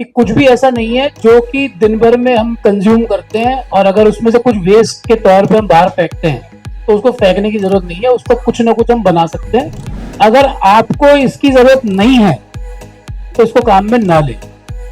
कि कुछ भी ऐसा नहीं है जो कि दिन भर में हम कंज्यूम करते हैं और अगर उसमें से कुछ वेस्ट के तौर पे हम बाहर फेंकते हैं तो उसको फेंकने की जरूरत नहीं है, उसको कुछ ना कुछ हम बना सकते हैं। अगर आपको इसकी जरूरत नहीं है तो इसको काम में ना ले,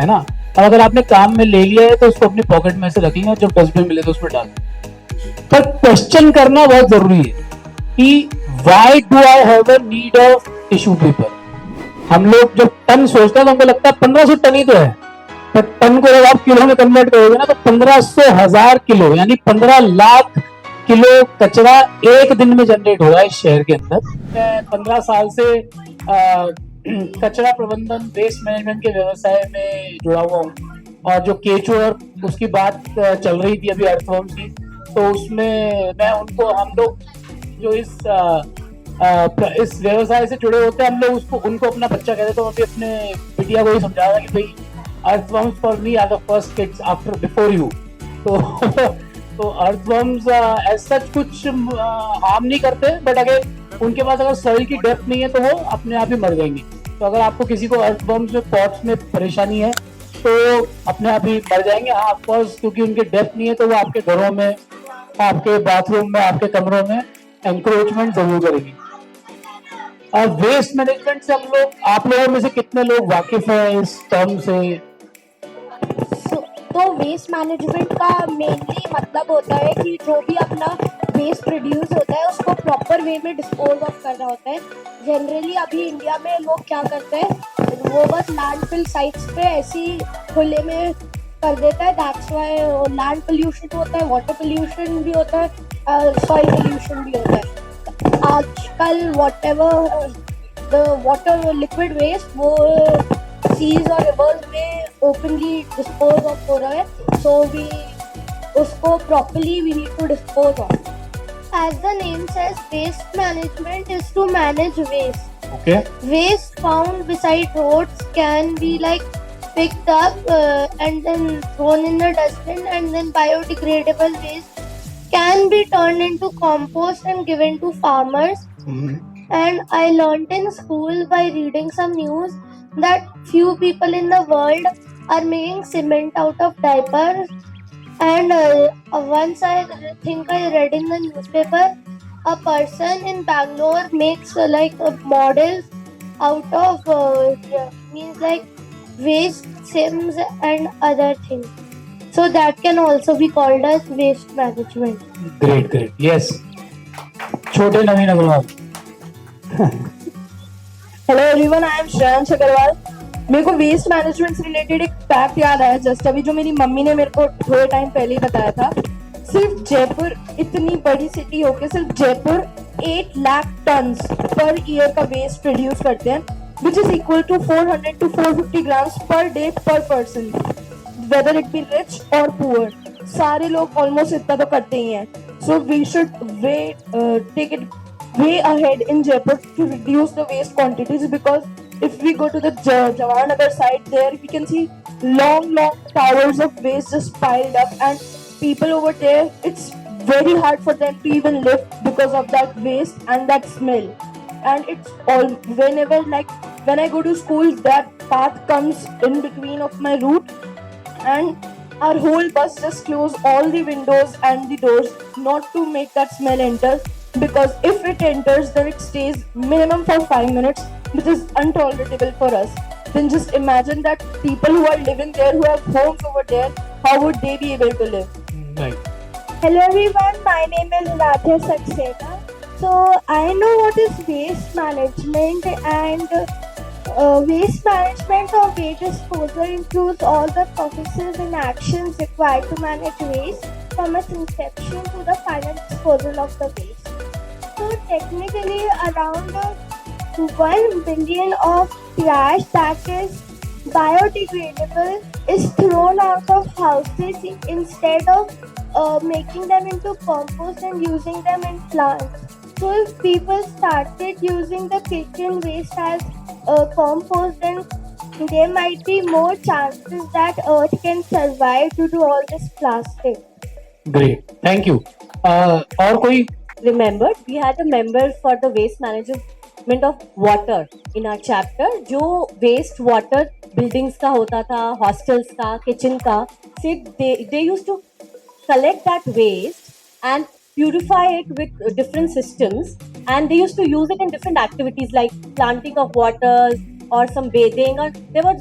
है ना। और अगर आपने काम में ले लिया है तो उसको अपनी पॉकेट में से रख लें और जब डस्टबिन मिले तो उसमें डाल दें। पर क्वेश्चन करना बहुत जरूरी है कि why do I have a need of tissue paper. हम लोग जब टन सोचते हैं तो हमको लगता है 1500 टन ही तो है, पर टन को जब आप किलो में कन्वर्ट करोगे ना तो 1500,000 किलो यानी 15 लाख किलो कचरा एक दिन में जनरेट हो रहा है इस शहर के अंदर। मैं 15 साल से कचरा प्रबंधन वेस्ट मैनेजमेंट के व्यवसाय में जुड़ा हुआ हूँ और जो केचो और उसकी बात चल रही थी अभी अर्थवर्म की, तो उसमें मैं उनको हम लोग जो इस व्यवसाय से जुड़े होते हैं हम लोग उसको उनको अपना बच्चा कहते, तो अभी अपने बिटिया को ही समझा रहा कि भाई earthworms for me are the first kids after before you. तो अर्थवर्म्स एज सच कुछ हार्म नहीं करते, बट अगर उनके पास अगर सॉइल की डेप्थ नहीं है तो वो अपने आप ही मर जाएंगे। तो अगर आपको किसी को अर्थवर्म्स में पॉट्स में परेशानी है तो अपने आप ही मर जाएंगे। हाँ ऑफकोर्स क्योंकि उनकी डेप्थ नहीं है तो वो आपके घरों में, आपके बाथरूम में, आपके कमरों में एंक्रोचमेंट जरूर करेगी। और वेस्ट मैनेजमेंट से हम लोग, आप लोगों में से कितने लोग वाकिफ हैं इस टर्म से? तो वेस्ट मैनेजमेंट का मेनली मतलब होता है कि जो भी अपना वेस्ट प्रोड्यूस होता है उसको प्रॉपर वे में डिस्पोज ऑफ करना होता है। जनरली अभी इंडिया में लोग क्या करते हैं, वो बस लैंडफिल साइट्स पे ऐसी खुले में कर देता है। दैट्स व्हाई लैंड पोल्यूशन होता है, वाटर पोल्यूशन भी होता है, सॉइल पोल्यूशन भी होता है। आजकल whatever the water liquid waste वो सीज और रिवर्स में ओपनली डिस्पोज ऑफ हो रहा है, सो वी उसको properly we need to dispose of. As the name says, waste management is to manage waste. Okay. Waste found beside roads can be like picked up and then thrown in the dustbin, and then biodegradable waste can be turned into compost and given to farmers. And I learned in school by reading some news that few people in the world are making cement out of diapers. And once I think I read in the newspaper, a person in Bangalore makes like models out of means like waste sims and other things. So that can also be called as waste management. Great, great. Yes. छोटे Naveen Agarwal. Hello everyone, I am Shreyansh Agarwal. मेरे को waste management से related एक fact याद आया just अभी, जो मेरी मम्मी ने मेरे को थोड़े टाइम पहले ही बताया था। सिर्फ जयपुर इतनी बड़ी सिटी होके सिर्फ Jaipur 8 lakh ton per year का वेस्ट प्रोड्यूस करते हैं, which is equal to 400 to 450 grams per day per person, whether it be rich और पुअर। सारे लोग ऑलमोस्ट इतना तो करते ही हैं। So we should take it way ahead in Jaipur to reduce the waste quantities, because if we go to the Jawaharnagar side, there we can see long towers of waste just piled up, and people over there, it's very hard for them to even live because of that waste and that smell. And it's all whenever, like when I go to school, that path comes in between of my route, and our whole bus just close all the windows and the doors not to make that smell enter, because if it enters then it stays minimum for 5 minutes, which is intolerable for us. Then just imagine that people who are living there, who have homes over there, how would they be able to live? Right. Hello everyone, my name is Radha Saxena. So I know what is waste management, and waste management or waste disposal includes all the processes and actions required to manage waste from its inception to the final disposal of the waste. So technically around 1 billion of trash that is biodegradable is thrown out of houses instead of making them into compost and using them in plants. So if people started using the kitchen waste as compost, then there might be more chances that earth can survive due to all this plastic. Great. Thank you. और कोई? Remember, we had a member for the waste management of water in our chapter, जो waste water buildings का होता था, hostels का, kitchen का, सिर्फ they used to collect that waste and purify it with different systems, and they used to use it in different activities like planting of waters or some bathing, or there were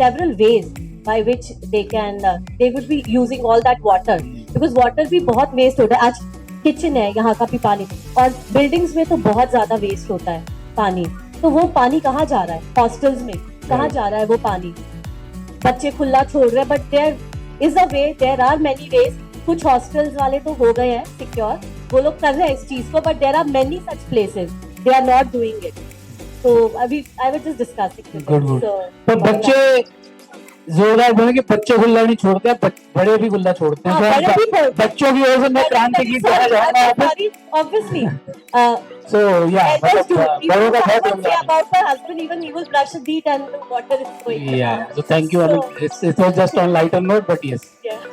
several ways by which they would be using all that water, because water भी बहुत waste होता है. आज kitchen है, यहाँ का भी पानी, और बिल्डिंग्स में तो बहुत ज्यादा वेस्ट होता है पानी. तो वो पानी कहाँ जा रहा है? हॉस्टल्स में कहाँ जा रहा है वो पानी? बच्चे खुला छोड़ रहे हैं, but there is a way, there are many ways. कुछ हॉस्टल्स वाले तो हो गए हैं सिक्योर, वो लोग कर रहे हैं इस चीज को, but there are many such places they are not doing it. तो अभी I was just discussing. Good. तो बच्चे जोरदार बोले कि बच्चे खुला नहीं छोड़ते हैं, बड़े भी खुला छोड़ते हैं. तो बच्चों की वजह से मैं क्रांति की तरह जाऊंगा ऑब्वियसली. So yeah, बड़ों का बहुत योगदान. About my husband, even he will brush his teeth and the water is going. Yeah, so thank you. I mean, it was just on lighter note, but yes. Yeah.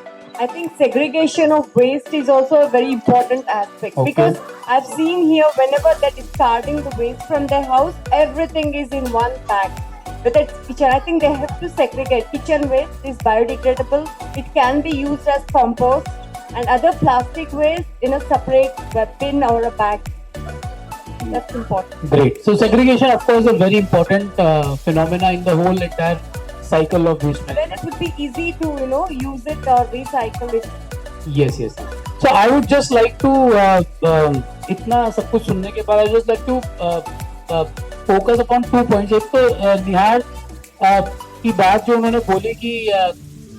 I think segregation of waste is also a very important aspect, Okay. because I've seen here whenever they're discarding the waste from their house, everything is in one bag. But at kitchen, I think they have to segregate. Kitchen waste is biodegradable. It can be used as compost, and other plastic waste in a separate bin or a bag. That's important. Great. So segregation, of course, is a very important phenomena in the whole entire cycle of waste Then management. it would be easy to use it or recycle it. Yes. So I would just like to इतना सब कुछ सुनने के बाद I would just like to focus upon 2 points. एक तो निहार की बात जो उन्होंने बोली कि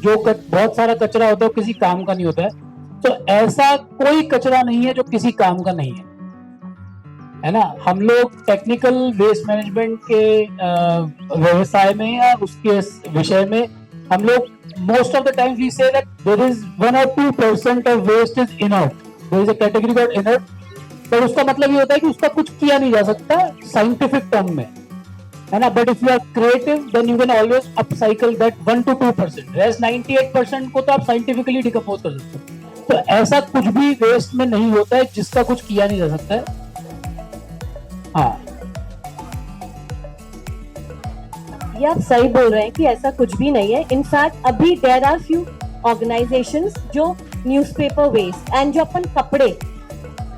जो बहुत सारा कचरा होता है वो किसी काम का नहीं होता है. तो ऐसा कोई कचरा नहीं है जो किसी काम का नहीं है ना. हम लोग टेक्निकल वेस्ट मैनेजमेंट के व्यवसाय में या उसके विषय में हम लोग most of the times we say that there is 1 or 2% of waste is inert. There is a category called inert. तो उसका मतलब ये होता है कि उसका कुछ किया नहीं जा सकता साइंटिफिक टर्म में, है ना. But if you are creative then you can always upcycle that 1 to 2%. Rest 98% को तो आप साइंटिफिकली डिकम्पोज कर सकते हो. तो ऐसा कुछ भी वेस्ट में नहीं होता है जिसका कुछ किया नहीं जा सकता है. हाँ, ये आप सही बोल रहे हैं कि ऐसा कुछ भी नहीं है. इनफैक्ट अभी देयर आर फ्यू ऑर्गेनाइजेशंस जो न्यूज़पेपर वेस्ट एंड जो अपन कपड़े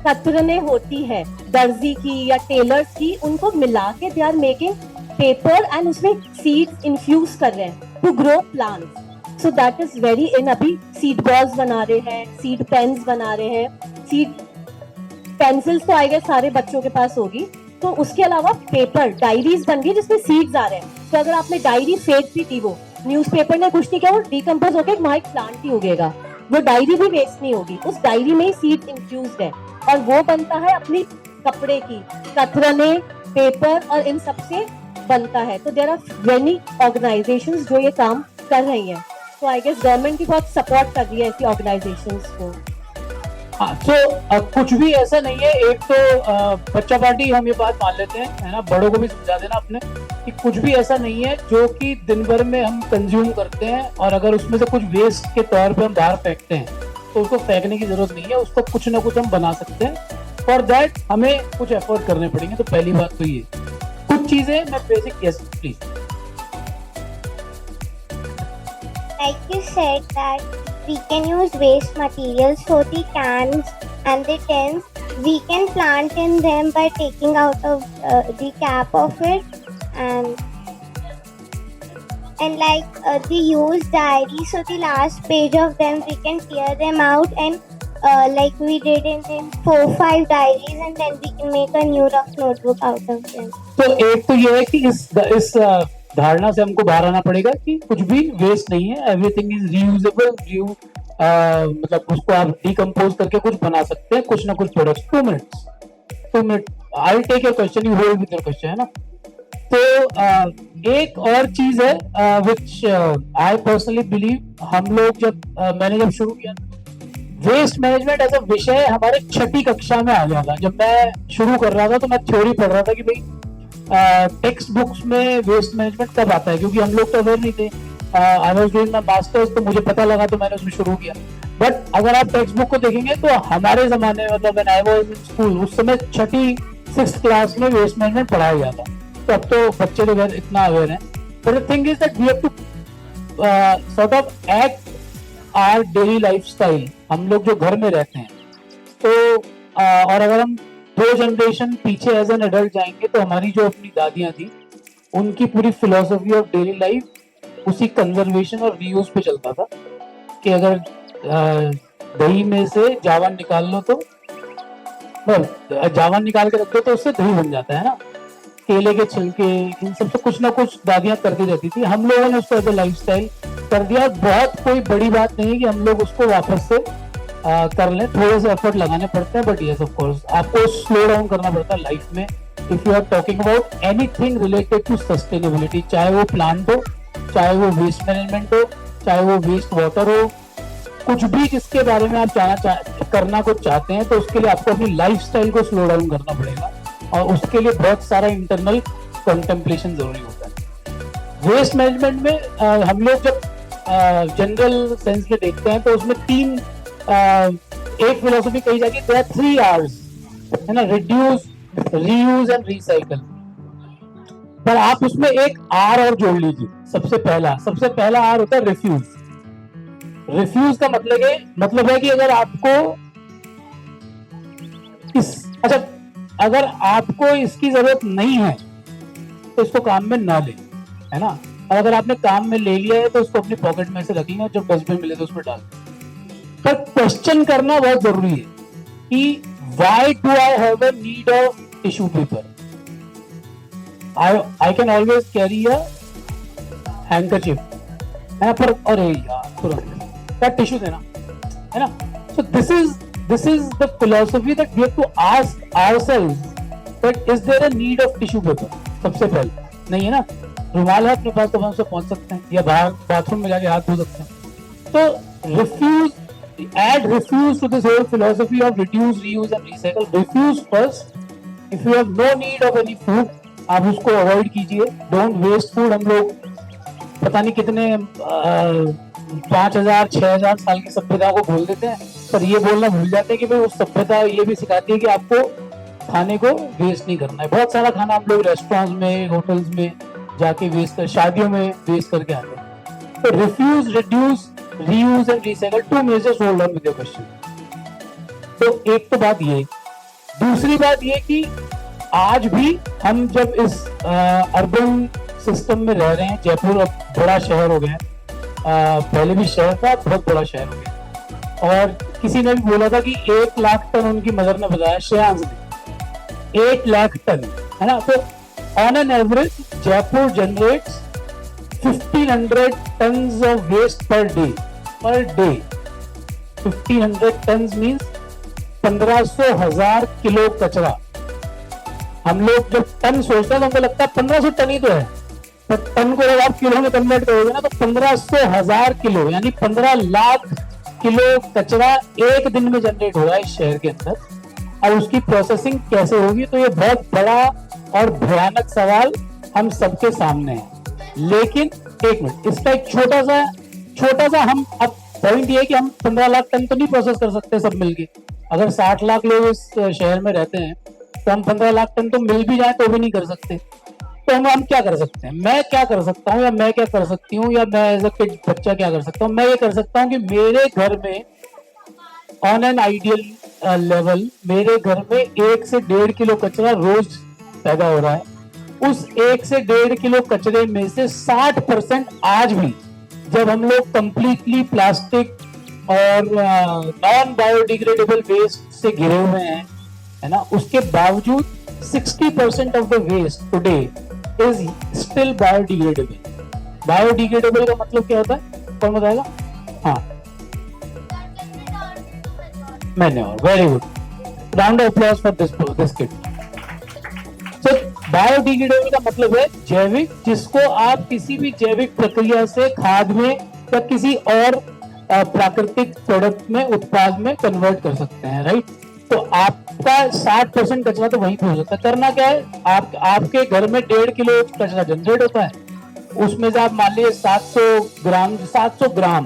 कतरने होती है दर्जी की या टेलर्स की, उनको मिला के they are making paper and उसमें सीड्स इन्फ्यूज कर रहे हैं to grow plants. So that is very in. अभी सीड बॉल्स बना रहे हैं, सीड पेन्स बना रहे हैं, सीड पेंसिल्स तो आई गेस सारे बच्चों के पास होगी. तो उसके अलावा पेपर डायरीज बन गई जिसमें सीड्स आ रहे हैं. तो अगर आपने डायरी फेंक दी थी, वो न्यूज़पेपर ने कुछ नहीं किया, वो डिकम्पोज होकर वहां एक प्लांट ही उगेगा. वो डायरी भी वेस्ट नहीं होगी, उस डायरी में ही सीड इन्फ्यूज्ड है और वो बनता है अपनी कपड़े की कतरने, पेपर और इन सब से बनता है. तो देयर आर मेनी ऑर्गेनाइजेशंस जो ये काम कर रही हैं. तो आई गेस गवर्नमेंट की बहुत सपोर्ट कर रही है ऐसी ऑर्गेनाइजेशंस को. हाँ. तो कुछ भी ऐसा नहीं है. एक तो बच्चा पार्टी हम ये बात मान लेते हैं, है ना. बड़ों को भी समझा देना अपने कि कुछ भी ऐसा नहीं है जो कि दिन भर में हम कंज्यूम करते हैं और अगर उसमें से कुछ वेस्ट के तौर पे हम बाहर फेंकते हैं तो उसको फेंकने की जरूरत नहीं है. उसको कुछ ना कुछ हम बना सकते हैं. फॉर दैट हमें कुछ एफर्ट करने पड़ेंगे. तो पहली बात तो ये कुछ चीजें मैं basic. Yes please. Like you said that we can use waste materials for the cans and the tins. We can plant in them by taking out of the cap of it, and like the used diaries. So the last page of them we can tear them out and like we did in 4-5 diaries, and then we can make a new rough notebook out of them. तो एक तो ये है कि इस धारणा से हमको बाहर आना पड़ेगा कि कुछ भी वेस्ट नहीं है. Everything is reusable. मतलब उसको आप डिकम्पोज करके कुछ बना सकते हैं, कुछ ना कुछ products. 2 minute I take your question, you hold with your question, है ना. तो एक और चीज है विच आई पर्सनली बिलीव. हम लोग मैंने जब शुरू किया वेस्ट मैनेजमेंट एज अ विषय हमारे 6ठी कक्षा में आ गया था. जब मैं शुरू कर रहा था तो मैं थ्योरी पढ़ रहा था कि भाई टेक्स्ट बुक्स में वेस्ट मैनेजमेंट कब आता है, क्योंकि हम लोग तो अवेयर नहीं थे. I was doing my masters, तो मुझे पता लगा तो मैंने उसमें शुरू किया. बट अगर आप टेक्स्ट बुक को देखेंगे तो हमारे जमाने में, मतलब when I was in school, उस समय 6ठी 6th क्लास में वेस्ट मैनेजमेंट पढ़ाया गया था, तो अब तो बच्चे तो खैर इतना अवेयर हैं, but the thing is that we have to sort of act our daily lifestyle, हम लोग जो घर में रहते हैं तो और अगर हम 2 जनरेशन पीछे एज एन एडल्ट जाएंगे तो हमारी जो अपनी दादियां थी उनकी पूरी फिलोसफी ऑफ डेली लाइफ उसी कंजर्वेशन और रीयूज पे चलता था कि अगर दही में से जावन निकाल लो तो जावन निकाल के रख दो तो उससे दही बन जाता है ना, केले के छिलके, इन सब से कुछ ना कुछ दादियां करती रहती थी। हम लोगों ने उसको एज ए लाइफस्टाइल कर दिया। बहुत कोई बड़ी बात नहीं है कि हम लोग उसको वापस से कर लें, थोड़े से एफर्ट लगाने पड़ते हैं, बट यस ऑफ कोर्स आपको स्लो डाउन करना पड़ता है लाइफ में if you are talking about anything related to sustainability, चाहे वो प्लांट हो, चाहे वो वेस्ट मैनेजमेंट हो, चाहे वो वेस्ट वाटर हो, कुछ भी जिसके बारे में आप करना कुछ चाहते हैं तो उसके लिए आपको अपनी लाइफस्टाइल को स्लो डाउन करना पड़ेगा और उसके लिए बहुत सारा इंटरनल कंटेम्पलेशन जरूरी होता है। वेस्ट मैनेजमेंट में हम लोग जब जनरल सेंस में देखते हैं तो उसमें 3 एक फिलोसफी कही जाती है, 3 R's है ना, रिड्यूस, रीयूज एंड रिसाइकल, पर आप उसमें एक R और जोड़ लीजिए। सबसे पहला R होता है रिफ्यूज। रिफ्यूज का मतलब है कि अगर आपको इसकी जरूरत नहीं है तो इसको काम में ना ले, है ना, और अगर आपने काम में ले लिया है तो उसको अपनी पॉकेट में से रख लिया, जब डस्टबिन मिले तो उसमें डाल। पर क्वेश्चन करना बहुत जरूरी है कि why do I have a need of tissue paper? I can always carry a handkerchief, है ना, पर अरे यार तुरंत टिश्यू देना, है ना। So this is the philosophy that we have to ask ourselves that is there a need of tissue paper? सबसे पहले नहीं है ना, रुमाल है अपने पास तो हम उससे पहुंच सकते हैं या बाहर बाथरूम में जाके हाथ धो सकते हैं। तो refuse to this whole philosophy of reduce, reuse and recycle. Refuse first. If you have no need of any food, आप उसको अवॉइड कीजिए। Don't waste food. हम लोग पता नहीं कितने 5000 6000 साल की सभ्यता को भूल देते हैं, पर ये बोलना भूल जाते हैं कि भाई उस सभ्यता ये भी सिखाती है कि आपको खाने को वेस्ट नहीं करना है। बहुत सारा खाना हम लोग रेस्टोरेंट्स में, होटल्स में जाके वेस्ट कर, शादियों में वेस्ट करके आते हैं। तो refuse, reduce, reuse and recycle, 2 measures hold on with your question. तो एक तो बात ये, दूसरी बात ये कि आज भी हम जब इस अर्बन सिस्टम में रह रहे हैं, जयपुर अब बड़ा शहर हो गया, पहले भी शहर था, बहुत बड़ा शहर हो गया। और किसी ने भी बोला था कि 1 लाख टन, उनकी मदर ने बताया, श्रेयांश ने, 1 लाख टन, है ना। तो on an average Jaipur generates 1500 tons of waste per day. 1500 tons means 1500,000 kilo कचरा। हम लोग जब टन सोचते हैं तो हमको लगता है 1500 टन ही तो है, तो टन को जब आप किलो में कन्वर्ट करोगे ना तो 1500,000 किलो यानी 15 लाख किलो कचरा एक दिन में जनरेट हो रहा है इस शहर के अंदर। और उसकी प्रोसेसिंग कैसे होगी, तो ये बहुत बड़ा और भयानक सवाल हम सबके सामने है। लेकिन एक मिनट, इसका एक छोटा सा हम, अब पॉइंट ये है कि हम 15 लाख टन तो नहीं प्रोसेस कर सकते सब मिलके। अगर 60 लाख लोग इस शहर में रहते हैं तो हम 15 लाख टन तो मिल भी जाए तो भी नहीं कर सकते। तो हम क्या कर सकते हैं, मैं क्या कर सकता हूँ, या मैं क्या कर सकती हूँ, या मैं एज अ किड बच्चा क्या कर सकता हूँ? मैं ये कर सकता हूँ कि मेरे घर में ऑन एन आइडियल लेवल, मेरे घर में 1 से 1.5 किलो कचरा रोज पैदा हो रहा है। उस 1 से 1.5 किलो कचरे में से 60% आज भी, जब हम लोग कंप्लीटली प्लास्टिक और नॉन बायोडिग्रेडेबल वेस्ट से घिरे हुए हैं, है ना, उसके बावजूद 60% of the waste today is still biodegradable. Biodegradable का मतलब क्या होता है, कौन बताएगा? हाँ, manure, very good, round of applause for this kid. तो बायोडिग्रेडेबल का मतलब है जैविक, जिसको आप किसी भी जैविक प्रक्रिया से खाद में या किसी और प्राकृतिक प्रोडक्ट में, उत्पाद में कन्वर्ट कर सकते हैं, राइट। तो आपका 60% कचरा तो वहीं पे हो जाता है। करना क्या है, आपके घर में 1.5 किलो कचरा जनरेट होता है, उसमें से आप मान लीजिए 700 ग्राम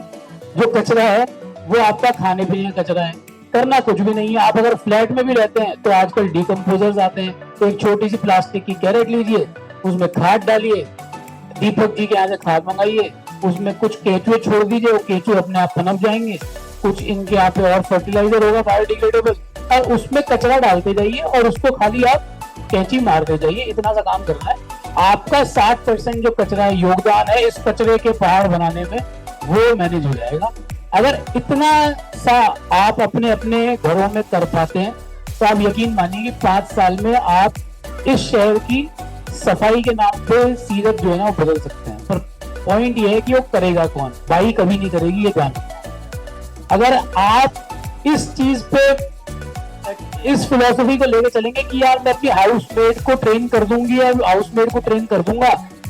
जो कचरा है वो आपका खाने पीने का कचरा है। करना कुछ भी नहीं है। आप अगर फ्लैट में भी रहते हैं तो आजकल डिकम्पोजर्स आते हैं, एक छोटी सी प्लास्टिक की कैरेट लीजिए, उसमें खाद डालिए, दीपक जी के यहाँ से खाद मंगाइए, उसमें कुछ केचुए छोड़ दीजिए, वो केचुए अपने आप पनप जाएंगे, कुछ इनके यहाँ पे और फर्टिलाइजर होगा बायोडिग्रेडेबल, और उसमें कचरा डालते जाइए और उसको खाली आप कैंची मारते जाइए। इतना सा काम करना है। आपका 60% जो कचरा है, योगदान है इस कचरे के पहाड़ बनाने में, वो मैनेज हो जाएगा। अगर इतना सा आप अपने अपने घरों में कर पाते हैं तो आप यकीन मानिए कि 5 साल में आप इस शहर की सफाई के नाम पे सीरत जो है ना वो बदल सकते हैं। पर पॉइंट ये है कि वो करेगा कौन, बाई कभी नहीं करेगी ये ध्यान। अगर आप इस चीज पे, इस फिलोसफी को लेके चलेंगे कि यार मैं अपनी हाउसमेट को ट्रेन कर दूंगी या हाउसमेट को ट्रेन कर दूंगा,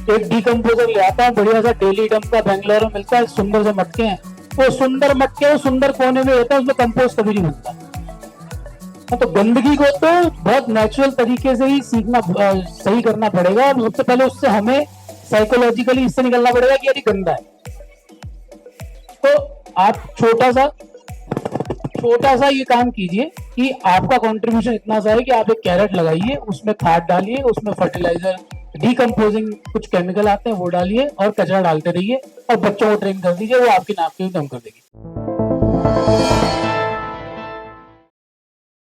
एक डीकम्पोजर ले आता हूँ बढ़िया सा, डेली डंप का बेंगलोर में मिलता है, सुंदर से मटके हैं, वो सुंदर मटके वो सुंदर कोने में रहता है, उसमें कंपोस्ट कभी नहीं बनता। तो गंदगी को तो बहुत नेचुरल तरीके से ही सीखना, सही करना पड़ेगा, और सबसे पहले उससे हमें साइकोलॉजिकली इससे निकलना पड़ेगा कि यार गंदा है। तो आप छोटा सा ये काम कीजिए कि आपका कंट्रीब्यूशन इतना सा है कि आप एक कैरेट लगाइए, उसमें खाद डालिए, उसमें फर्टिलाइजर, डीकम्पोजिंग कुछ केमिकल आते हैं वो डालिए और कचरा डालते रहिए और बच्चों को ट्रेन कर दीजिए, वो आपकी नाक पे दम कर देगी।